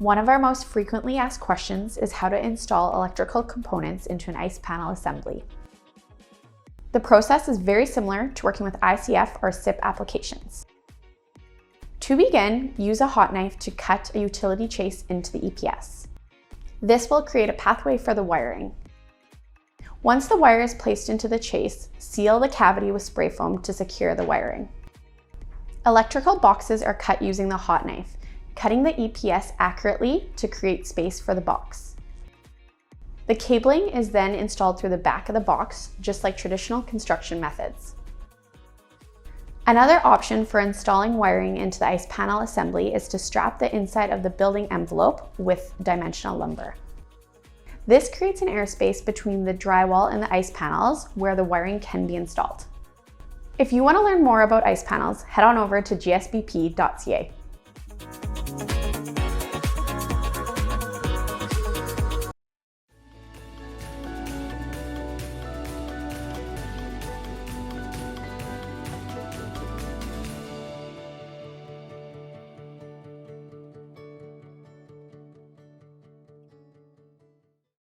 One of our most frequently asked questions is how to install electrical components into an ice panel assembly. The process is very similar to working with ICF or SIP applications. To begin, use a hot knife to cut a utility chase into the EPS. This will create a pathway for the wiring. Once the wire is placed into the chase, seal the cavity with spray foam to secure the wiring. Electrical boxes are cut using the hot knife, cutting the EPS accurately to create space for the box. The cabling is then installed through the back of the box, just like traditional construction methods. Another option for installing wiring into the ice panel assembly is to strap the inside of the building envelope with dimensional lumber. This creates an airspace between the drywall and the ice panels where the wiring can be installed. If you want to learn more about ice panels, head on over to gsbp.ca.